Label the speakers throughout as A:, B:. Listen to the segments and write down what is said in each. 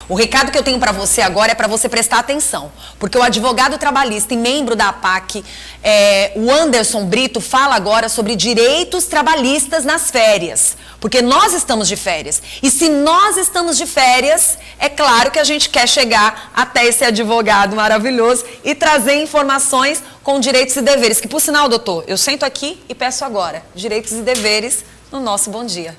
A: O recado que eu tenho para você agora é para você prestar atenção, porque o advogado trabalhista e membro da APAC, o Anderson Brito, fala agora sobre direitos trabalhistas nas férias, porque nós estamos de férias. E se nós estamos de férias, é claro que a gente quer chegar até esse advogado maravilhoso e trazer informações com direitos e deveres, que por sinal, doutor, eu sento aqui e peço agora direitos e deveres no nosso Bom Dia.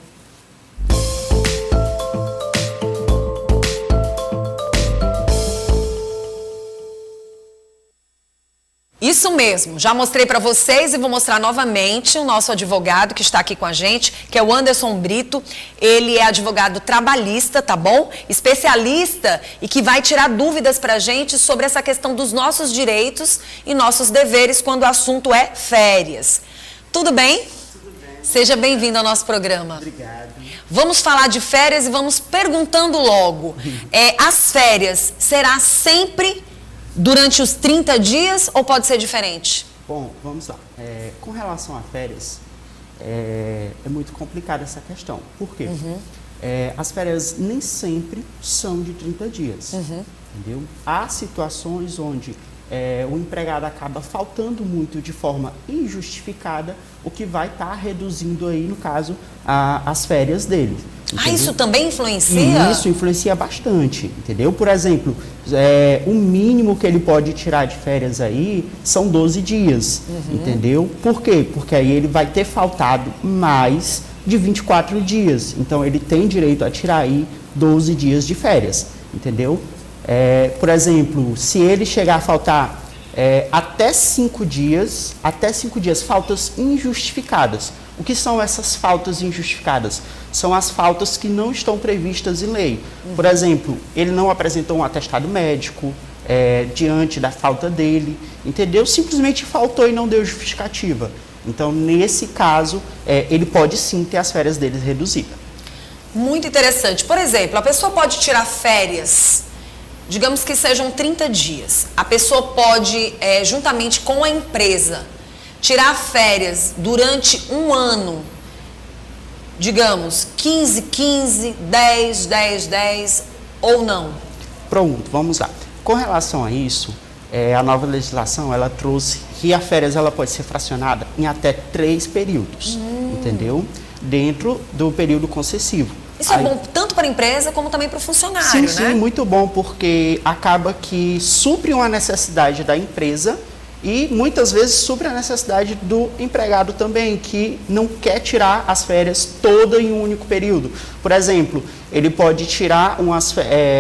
A: Isso mesmo, já mostrei para vocês e vou mostrar novamente o nosso advogado que está aqui com a gente, que é o Anderson Brito. Ele é advogado trabalhista, tá bom? Especialista e que vai tirar dúvidas para a gente sobre essa questão dos nossos direitos e nossos deveres quando o assunto é férias. Tudo bem?
B: Tudo bem.
A: Seja bem-vindo ao nosso programa.
B: Obrigado.
A: Vamos falar de férias e vamos perguntando logo. As férias, será sempre durante os 30 dias ou pode ser diferente?
B: Bom, vamos lá. Com relação a férias, é muito complicada essa questão. Por quê? As férias nem sempre são de 30 dias. Entendeu? Há situações onde o empregado acaba faltando muito de forma injustificada, o que vai estar reduzindo aí, no caso, as férias dele. Entendeu?
A: Isso também influencia?
B: Isso influencia bastante, entendeu? Por exemplo, o mínimo que ele pode tirar de férias aí são 12 dias, entendeu? Por quê? Porque aí ele vai ter faltado mais de 24 dias. Então, ele tem direito a tirar aí 12 dias de férias, entendeu? Por exemplo, se ele chegar a faltar até 5 dias, faltas injustificadas. O que são essas faltas injustificadas? São as faltas que não estão previstas em lei. Por exemplo, ele não apresentou um atestado médico diante da falta dele, entendeu? Simplesmente faltou e não deu justificativa. Então, nesse caso, ele pode sim ter as férias dele reduzidas.
A: Muito interessante. Por exemplo, a pessoa pode tirar férias, digamos que sejam 30 dias. A pessoa pode, juntamente com a empresa, tirar férias durante um ano, digamos, 15, 15, 10, 10, 10 ou não? Pronto,
B: vamos lá. Com relação a isso, a nova legislação, ela trouxe que a férias ela pode ser fracionada em até 3 períodos, entendeu? Dentro do período concessivo.
A: Isso é bom tanto para a empresa como também para o funcionário,
B: sim,
A: né?
B: Sim, muito bom, porque acaba que supre uma necessidade da empresa e muitas vezes supre a necessidade do empregado também, que não quer tirar as férias todas em um único período. Por exemplo, ele pode tirar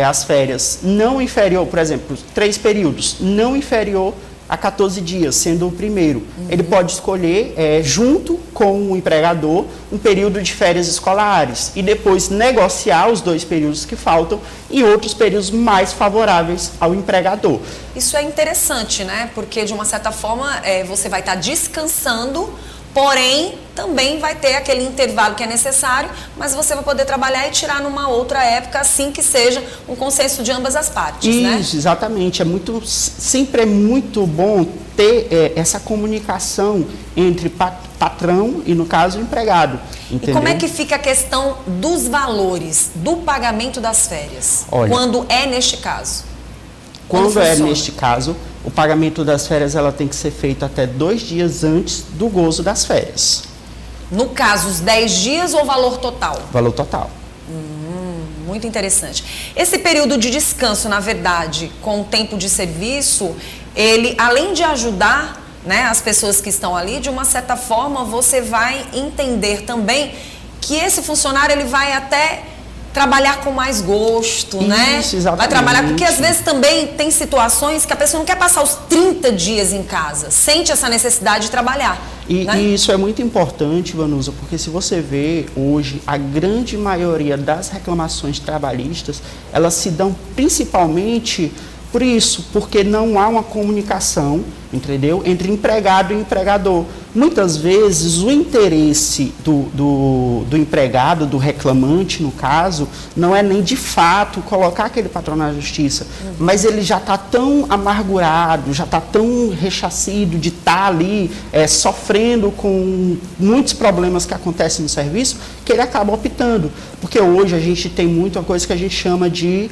B: as férias não inferior, por exemplo, 3 períodos, não inferior a 14 dias, sendo o primeiro. Ele pode escolher, junto com o empregador, um período de férias escolares e depois negociar os 2 períodos que faltam em outros períodos mais favoráveis ao empregador.
A: Isso é interessante, né? Porque, de uma certa forma, você vai estar descansando, porém, também vai ter aquele intervalo que é necessário, mas você vai poder trabalhar e tirar numa outra época, assim que seja um consenso de ambas as partes, né?
B: Isso, exatamente. Sempre é muito bom ter essa comunicação entre patrão e, no caso, o empregado. Entendeu?
A: E como é que fica a questão dos valores, do pagamento das férias?
B: Olha,
A: quando é neste caso?
B: Quando é neste caso, o pagamento das férias ela tem que ser feito até 2 dias antes do gozo das férias.
A: No caso, os 10 dias ou valor total?
B: Valor total.
A: Muito interessante. Esse período de descanso, na verdade, com o tempo de serviço, ele, além de ajudar, né, as pessoas que estão ali, de uma certa forma, você vai entender também que esse funcionário ele vai até trabalhar com mais gosto, né?
B: Isso, exatamente.
A: Vai trabalhar, porque às vezes também tem situações que a pessoa não quer passar os 30 dias em casa, sente essa necessidade de trabalhar.
B: E isso é muito importante, Vanusa, porque se você vê hoje, a grande maioria das reclamações trabalhistas, elas se dão principalmente por isso, porque não há uma comunicação, entendeu? Entre empregado e empregador. muitas vezes o interesse do empregado, do reclamante, no caso, não é nem de fato colocar aquele patrão na justiça, mas ele já está tão amargurado, já está tão rechacido de estar ali sofrendo com muitos problemas que acontecem no serviço, que ele acaba optando. Porque hoje a gente tem muita coisa que a gente chama de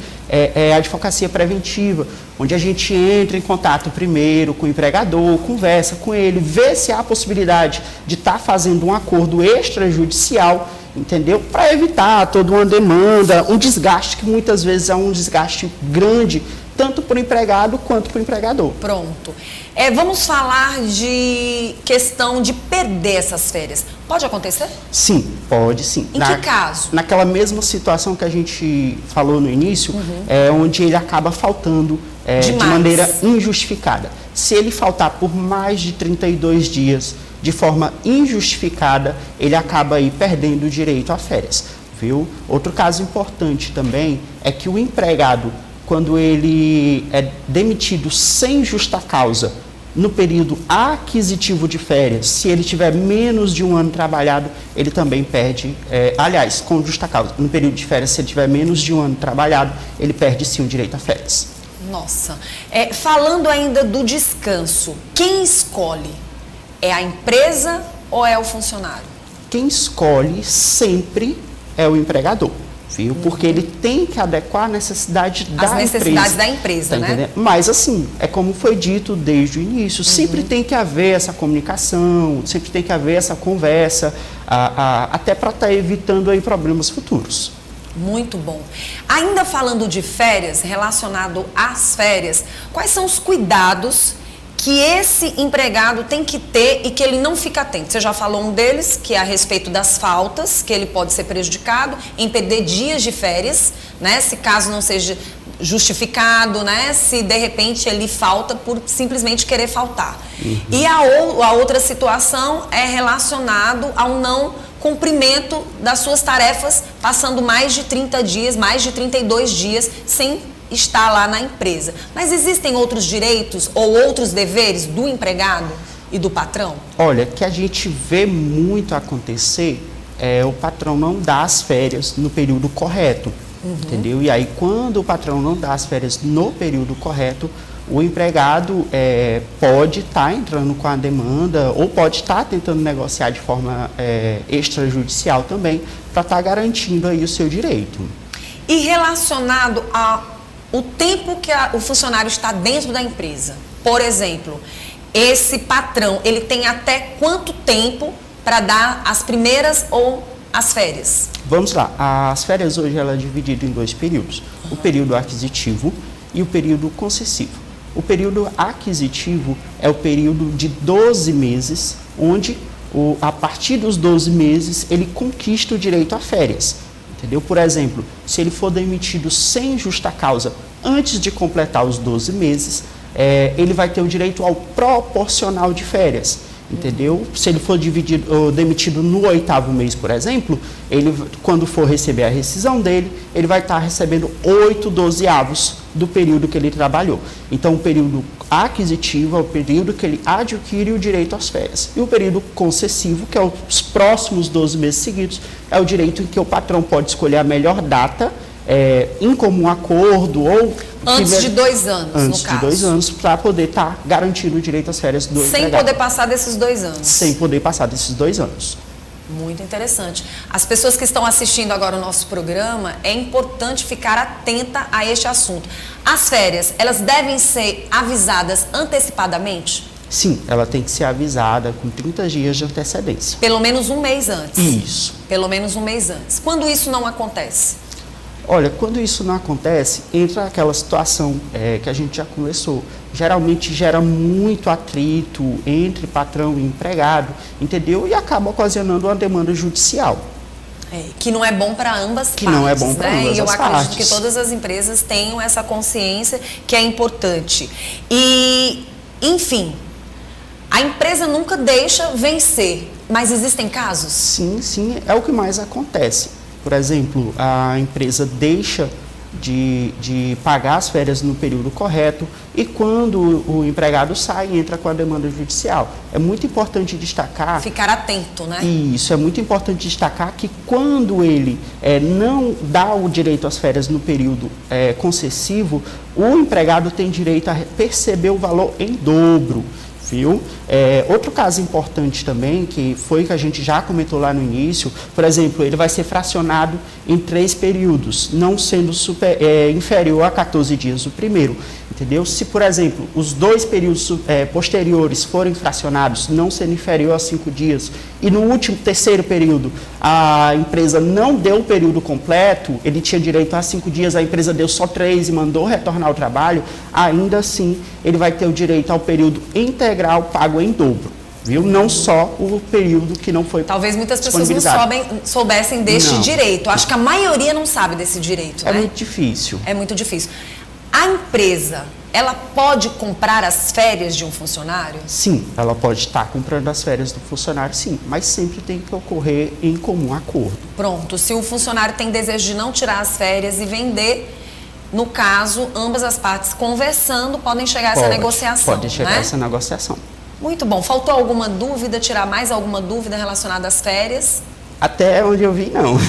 B: advocacia preventiva, onde a gente entra em contato primeiro com o empregador, conversa com ele, vê se há a possibilidade de estar fazendo um acordo extrajudicial, entendeu? Para evitar toda uma demanda, um desgaste que muitas vezes é um desgaste grande, tanto para o empregado quanto para o empregador.
A: Pronto. Vamos falar de questão de perder essas férias. Pode acontecer?
B: Sim, pode sim.
A: Em que caso?
B: Naquela mesma situação que a gente falou no início, onde ele acaba faltando de maneira injustificada. Se ele faltar por mais de 32 dias de forma injustificada, ele acaba aí perdendo o direito a férias, viu? Outro caso importante também é que o empregado, quando ele é demitido sem justa causa, no período aquisitivo de férias, se ele tiver menos de um ano trabalhado, ele também perde, aliás, com justa causa, no período de férias, se ele tiver menos de um ano trabalhado, ele perde sim o direito a férias.
A: Nossa, falando ainda do descanso, quem escolhe? É a empresa ou é o funcionário?
B: Quem escolhe sempre é o empregador. Viu? Porque ele tem que adequar a necessidade da empresa. As necessidades da empresa, né? Mas assim, é como foi dito desde o início, sempre tem que haver essa comunicação, sempre tem que haver essa conversa, até para estar evitando aí problemas futuros.
A: Muito bom. Ainda falando de férias, relacionado às férias, quais são os cuidados que esse empregado tem que ter e que ele não fica atento? Você já falou um deles, que é a respeito das faltas, que ele pode ser prejudicado em perder dias de férias, né? Se caso não seja justificado, né? Se de repente ele falta por simplesmente querer faltar. E a outra situação é relacionado ao não cumprimento das suas tarefas, passando mais de 30 dias, mais de 32 dias sem estar lá na empresa. Mas existem outros direitos ou outros deveres do empregado e do patrão?
B: Olha, que a gente vê muito acontecer o patrão não dá as férias no período correto, entendeu? E aí, quando o patrão não dá as férias no período correto, o empregado pode estar entrando com a demanda ou pode estar tentando negociar de forma extrajudicial também, para estar garantindo aí o seu direito.
A: E relacionado ao tempo que o funcionário está dentro da empresa, por exemplo, esse patrão, ele tem até quanto tempo para dar as primeiras ou as férias? Vamos lá,
B: as férias hoje ela é dividida em dois períodos, o período aquisitivo e o período concessivo. O período aquisitivo é o período de 12 meses, onde a partir dos 12 meses ele conquista o direito a férias. Entendeu? Por exemplo, se ele for demitido sem justa causa antes de completar os 12 meses, ele vai ter o direito ao proporcional de férias. Entendeu? Se ele for demitido no 8º mês, por exemplo, ele, quando for receber a rescisão dele, ele vai estar recebendo 8 dozeavos do período que ele trabalhou. Então, o período aquisitivo é o período que ele adquire o direito às férias. E o período concessivo, que é os próximos 12 meses seguidos, é o direito em que o patrão pode escolher a melhor data, em comum acordo ou...
A: Antes de 2 anos, no caso.
B: Antes de 2 anos, para poder estar garantindo o direito às férias do empregado.
A: Sem poder passar desses 2 anos.
B: Sem poder passar desses 2 anos.
A: Muito interessante. As pessoas que estão assistindo agora o nosso programa, é importante ficar atenta a este assunto. As férias, elas devem ser avisadas antecipadamente?
B: Sim, ela tem que ser avisada com 30 dias de antecedência.
A: Pelo menos um mês antes?
B: Isso.
A: Pelo menos um mês antes. Quando isso não acontece?
B: Olha, quando isso não acontece, entra aquela situação que a gente já conversou. Geralmente gera muito atrito entre patrão e empregado, entendeu? E acaba ocasionando uma demanda judicial.
A: Que não é bom para ambas partes.
B: Que não é bom para ambas partes.
A: E eu acredito que todas as empresas tenham essa consciência que é importante. E, enfim, a empresa nunca deixa vencer, mas existem casos?
B: Sim, sim, é o que mais acontece. Por exemplo, a empresa deixa de pagar as férias no período correto e quando o empregado sai, entra com a demanda judicial. É muito importante destacar...
A: Ficar atento, né?
B: Isso, é muito importante destacar que quando ele não dá o direito às férias no período concessivo, o empregado tem direito a perceber o valor em dobro. Viu? Outro caso importante também, que foi que a gente já comentou lá no início, por exemplo, ele vai ser fracionado em 3 períodos, não sendo inferior a 14 dias o primeiro, entendeu? Se, por exemplo, os 2 períodos posteriores forem fracionados, não sendo inferior a 5 dias, e no último, terceiro período, a empresa não deu o período completo, ele tinha direito a 5 dias, a empresa deu só 3 e mandou retornar ao trabalho, ainda assim ele vai ter o direito ao período integral pago em dobro, viu? Não só o período que não foi
A: Talvez muitas pessoas não soubessem deste direito. Acho que a maioria não sabe desse direito, né?
B: É muito difícil.
A: É muito difícil. A empresa, ela pode comprar as férias de um funcionário?
B: Sim, ela pode estar comprando as férias do funcionário, sim, mas sempre tem que ocorrer em comum acordo.
A: Pronto, se o funcionário tem desejo de não tirar as férias e vender, no caso, ambas as partes conversando podem chegar a essa negociação.
B: Pode chegar a essa negociação.
A: Muito bom. Faltou alguma dúvida, tirar mais alguma dúvida relacionada às férias?
B: Até onde eu vi, não.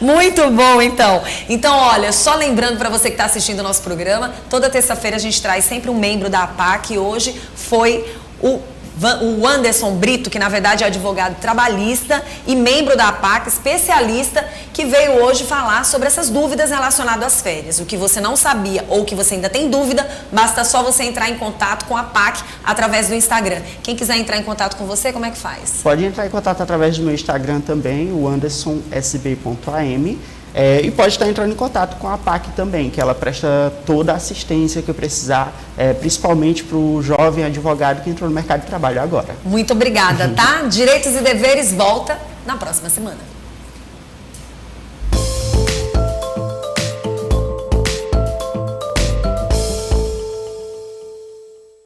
A: Muito bom, então. Então, olha, só lembrando para você que está assistindo o nosso programa, toda terça-feira a gente traz sempre um membro da APAC, e hoje foi o Anderson Brito, que na verdade é advogado trabalhista e membro da APAC, especialista, que veio hoje falar sobre essas dúvidas relacionadas às férias. O que você não sabia ou que você ainda tem dúvida, basta só você entrar em contato com a APAC através do Instagram. Quem quiser entrar em contato com você, como é que faz?
B: Pode entrar em contato através do meu Instagram também, o andersonsb.am. E pode estar entrando em contato com a APAC também, que ela presta toda a assistência que eu precisar, principalmente para o jovem advogado que entrou no mercado de trabalho agora.
A: Muito obrigada, tá? Direitos e Deveres volta na próxima semana.